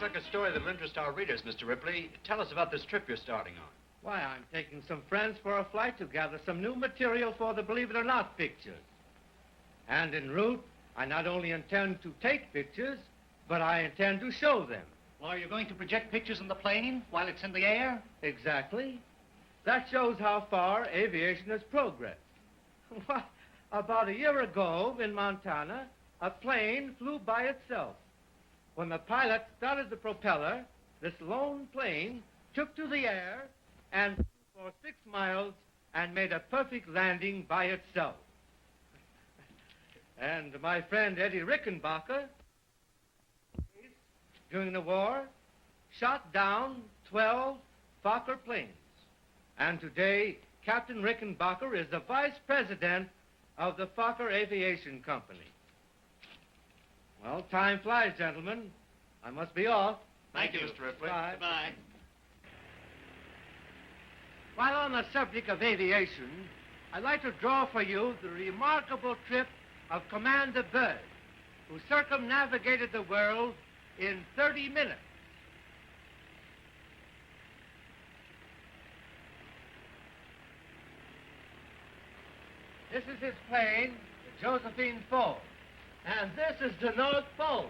Looks like a story that'll interest our readers, Mr. Ripley. Tell us about this trip you're starting on. Why, I'm taking some friends for a flight to gather some new material for the Believe It or Not pictures. And en route, I not only intend to take pictures, but I intend to show them. Well, are you going to project pictures in the plane while it's in the air? Exactly. That shows how far aviation has progressed. What? About a year ago in Montana, a plane flew by itself. When the pilot started the propeller, this lone plane took to the air and flew for 6 miles and made a perfect landing by itself. And my friend Eddie Rickenbacker, during the war, shot down 12 Fokker planes. And today, Captain Rickenbacker is the vice president of the Fokker Aviation Company. Well, time flies, gentlemen. I must be off. Thank you, Mr. Ripley. Bye. Goodbye. While on the subject of aviation, I'd like to draw for you the remarkable trip of Commander Byrd, who circumnavigated the world in 30 minutes. This is his plane, the Josephine Four, and this is the North Pole.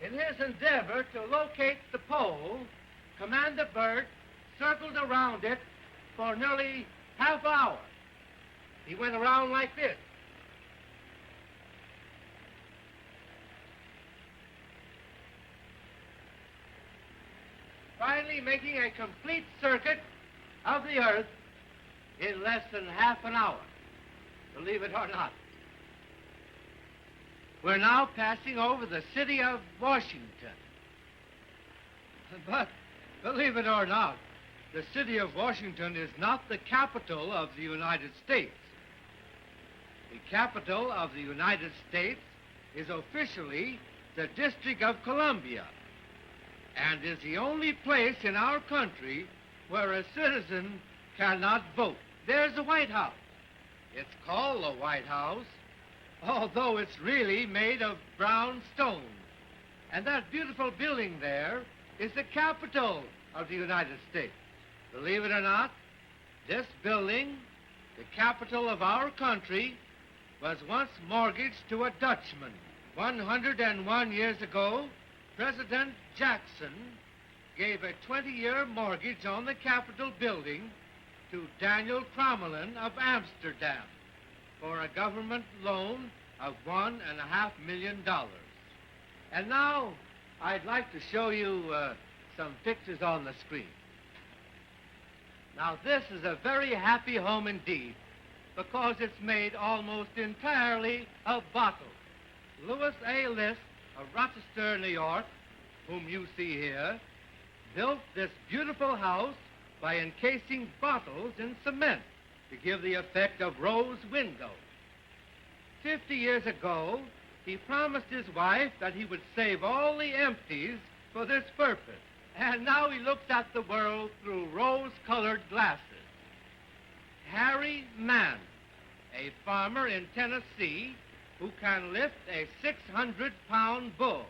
In his endeavor to locate the pole, Commander Byrd circled around it for nearly half an hour. He went around like this. Finally making a complete circuit of the Earth in less than half an hour, believe it or not. We're now passing over the city of Washington. But, believe it or not, the city of Washington is not the capital of the United States. The capital of the United States is officially the District of Columbia, and is the only place in our country where a citizen cannot vote. There's the White House. It's called the White House, although it's really made of brown stone. And that beautiful building there is the capital of the United States. Believe it or not, this building, the capital of our country, was once mortgaged to a Dutchman. 101 years ago, President Jackson gave a 20-year mortgage on the Capitol building to Daniel Crommelin of Amsterdam for a government loan of $1.5 million. And now, I'd like to show you some pictures on the screen. Now, this is a very happy home indeed, because it's made almost entirely of bottles. Louis A. List of Rochester, New York, whom you see here, built this beautiful house by encasing bottles in cement to give the effect of rose windows. 50 years ago, he promised his wife that he would save all the empties for this purpose. And now he looks at the world through rose-colored glasses. Harry Mann, a farmer in Tennessee who can lift a 600-pound bull.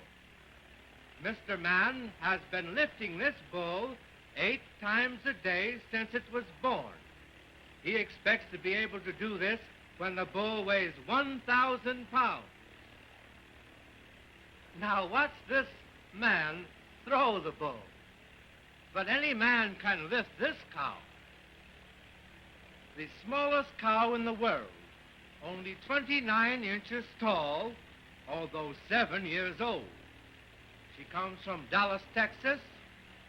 Mr. Mann has been lifting this bull 8 times a day since it was born. He expects to be able to do this when the bull weighs 1,000 pounds. Now watch this man throw the bull. But any man can lift this cow. The smallest cow in the world, only 29 inches tall, although 7 years old. She comes from Dallas, Texas,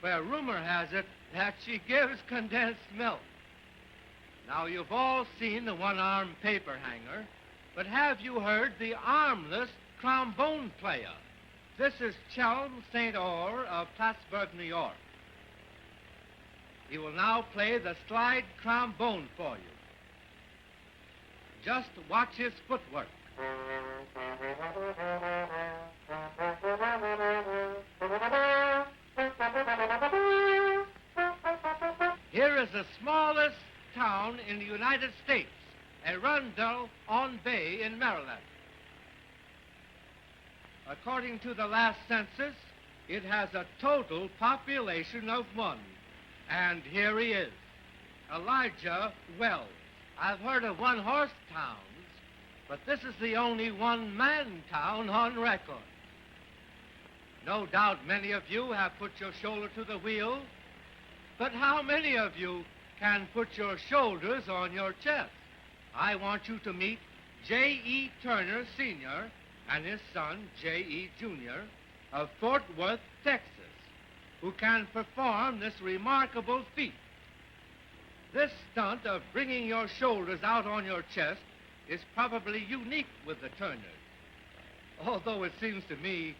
where rumor has it that she gives condensed milk. Now, you've all seen the one-armed paper hanger, but have you heard the armless trombone player? This is Chelm St. Orr of Plattsburgh, New York. He will now play the slide trombone for you. Just watch his footwork. Here is the smallest town in the United States, Arundel-on-Bay in Maryland. According to the last census, it has a total population of 1. And here he is, Elijah Wells. I've heard of one-horse towns, but this is the only one-man town on record. No doubt many of you have put your shoulder to the wheel, but how many of you can put your shoulders on your chest? I want you to meet J.E. Turner, Sr., and his son, J.E. Jr., of Fort Worth, Texas, who can perform this remarkable feat. This stunt of bringing your shoulders out on your chest is probably unique with the Turners. Although it seems to me,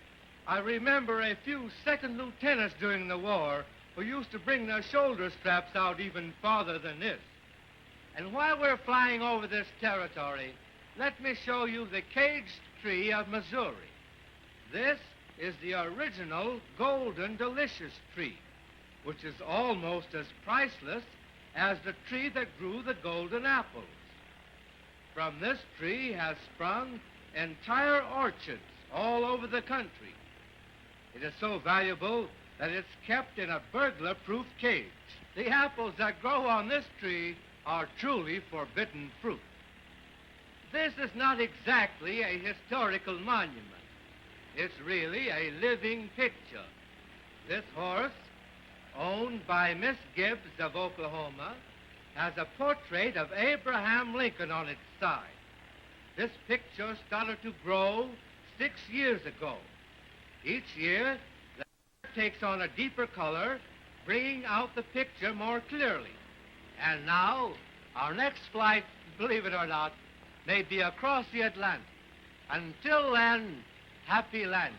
I remember a few second lieutenants during the war who used to bring their shoulder straps out even farther than this. And while we're flying over this territory, let me show you the caged tree of Missouri. This is the original golden delicious tree, which is almost as priceless as the tree that grew the golden apples. From this tree has sprung entire orchards all over the country. It is so valuable that it's kept in a burglar-proof cage. The apples that grow on this tree are truly forbidden fruit. This is not exactly a historical monument. It's really a living picture. This horse, owned by Miss Gibbs of Oklahoma, has a portrait of Abraham Lincoln on its side. This picture started to grow 6 years ago. Each year, the hair takes on a deeper color, bringing out the picture more clearly. And now, our next flight, believe it or not, may be across the Atlantic. Until then, happy landing.